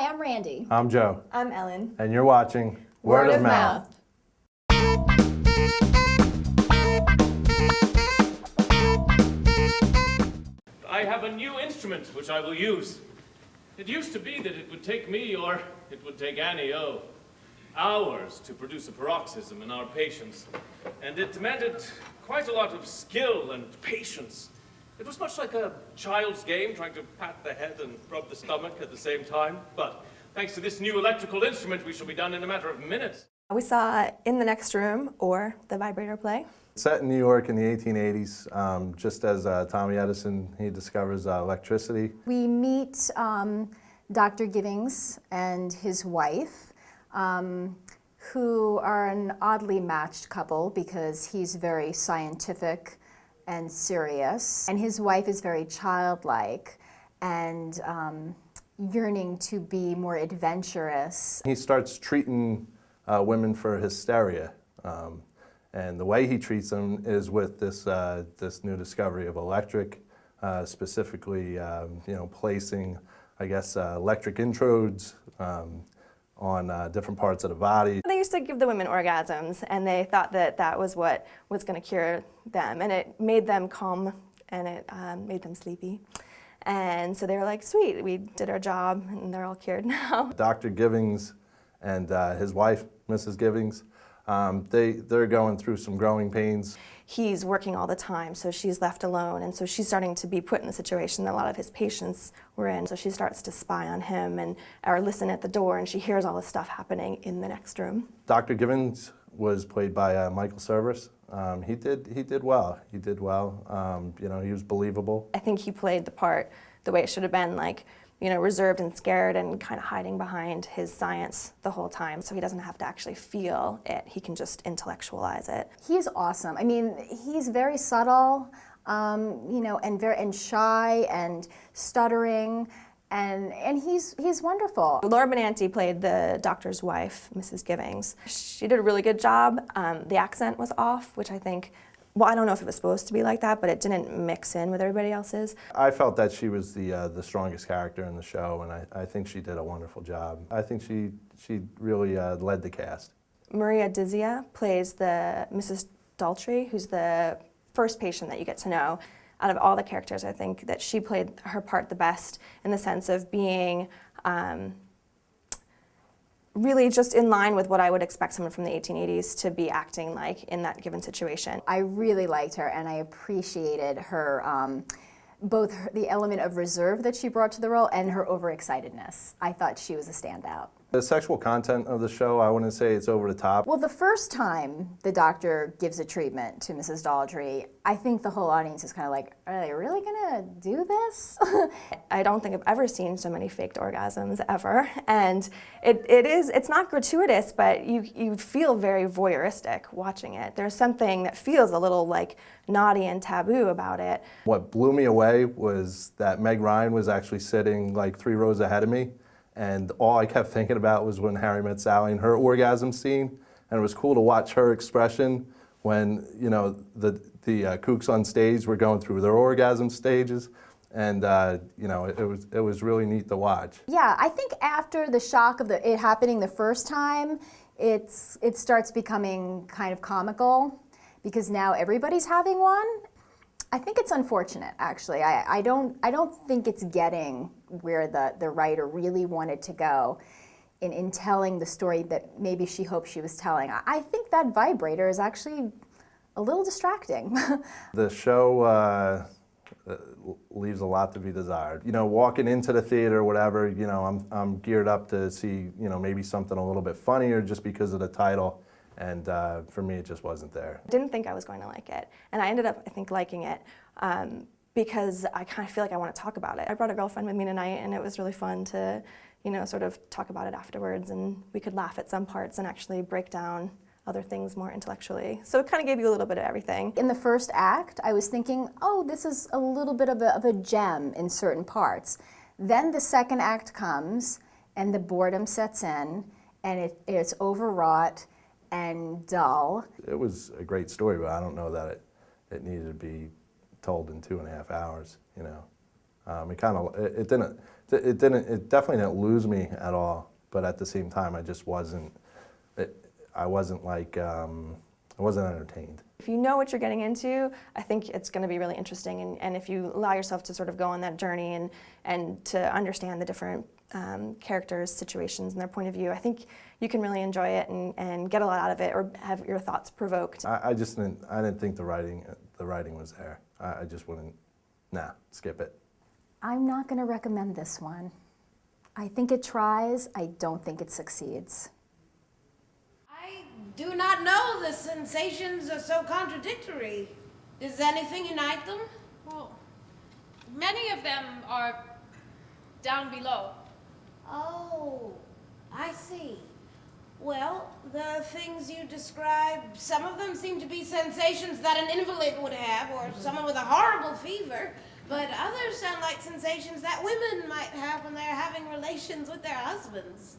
Hi, I'm Randy. I'm Joe. I'm Ellen. And you're watching Word of Mouth. I have a new instrument which I will use. It used to be that it would take me, or it would take Annie, hours to produce a paroxysm in our patients. And it demanded quite a lot of skill and patience. It was much like a child's game, trying to pat the head and rub the stomach at the same time. But thanks to this new electrical instrument, we shall be done in a matter of minutes. We saw In the Next Room, or the Vibrator play. Set in New York in the 1880s, just as Tommy Edison, he discovers electricity. We meet Dr. Givings and his wife, who are an oddly matched couple because he's very scientific and serious, and his wife is very childlike and yearning to be more adventurous. He starts treating women for hysteria. And the way he treats them is with this new discovery of electric, specifically, placing, electric introdes on different parts of the body. They used to give the women orgasms, and they thought that that was what was going to cure them, and it made them calm, and it made them sleepy. And so they were like, sweet, we did our job, and they're all cured now. Dr. Givings and his wife, Mrs. Givings, they're going through some growing pains. He's working all the time, so she's left alone, and so she's starting to be put in the situation that a lot of his patients were in. So she starts to spy on him or listen at the door, and she hears all this stuff happening in the next room. Dr. Givings was played by Michael Cerveris. He did well. He did well. He was believable. I think he played the part the way it should have been, reserved and scared and kind of hiding behind his science the whole time, so he doesn't have to actually feel it. He can just intellectualize it. He's awesome. I mean, he's very subtle, and shy and stuttering, and he's wonderful. Laura Benanti played the doctor's wife, Mrs. Givings. She did a really good job. The accent was off, which I think, I don't know if it was supposed to be like that, but it didn't mix in with everybody else's. I felt that she was the strongest character in the show, and I think she did a wonderful job. I think she really led the cast. Maria Dizia plays the Mrs. Daltrey, who's the first patient that you get to know. Out of all the characters, I think that she played her part the best in the sense of being really just in line with what I would expect someone from the 1880s to be acting like in that given situation. I really liked her, and I appreciated her, both the element of reserve that she brought to the role and her overexcitedness. I thought she was a standout. The sexual content of the show, I wouldn't say it's over the top. Well, the first time the doctor gives a treatment to Mrs. Daltrey, I think the whole audience is kind of like, are they really gonna do this? I don't think I've ever seen so many faked orgasms ever. And it's not gratuitous, but you feel very voyeuristic watching it. There's something that feels a little like naughty and taboo about it. What blew me away was that Meg Ryan was actually sitting like 3 rows ahead of me. And all I kept thinking about was when Harry Met Sally and her orgasm scene. And it was cool to watch her expression when, the kooks on stage were going through their orgasm stages. And, it was really neat to watch. Yeah, I think after the shock of it happening the first time, it starts becoming kind of comical because now everybody's having one. I think it's unfortunate, actually. I don't think it's getting where the writer really wanted to go in telling the story that maybe she hoped she was telling. I think that Vibrator is actually a little distracting. The show leaves a lot to be desired. Walking into the theater or whatever, I'm geared up to see, maybe something a little bit funnier just because of the title. And for me, it just wasn't there. I didn't think I was going to like it. And I ended up, I think, liking it because I kind of feel like I want to talk about it. I brought a girlfriend with me tonight, and it was really fun to, sort of talk about it afterwards. And we could laugh at some parts and actually break down other things more intellectually. So it kind of gave you a little bit of everything. In the first act, I was thinking, oh, this is a little bit of a gem in certain parts. Then the second act comes, and the boredom sets in, and it's overwrought and dull. It was a great story, but I don't know that it needed to be told in 2.5 hours. It didn't it definitely didn't lose me at all. But at the same time, I just wasn't. I wasn't like I wasn't entertained. If you know what you're getting into, I think it's going to be really interesting. And if you allow yourself to sort of go on that journey and to understand the different characters, situations, and their point of view, I think you can really enjoy it and get a lot out of it, or have your thoughts provoked. I just didn't think the writing was there. I just wouldn't. Nah, skip it. I'm not going to recommend this one. I think it tries. I don't think it succeeds. I do not know. The sensations are so contradictory. Does anything unite them? Well, many of them are down below. Oh, I see. Well, the things you describe, some of them seem to be sensations that an invalid would have, or someone with a horrible fever, but others sound like sensations that women might have when they're having relations with their husbands.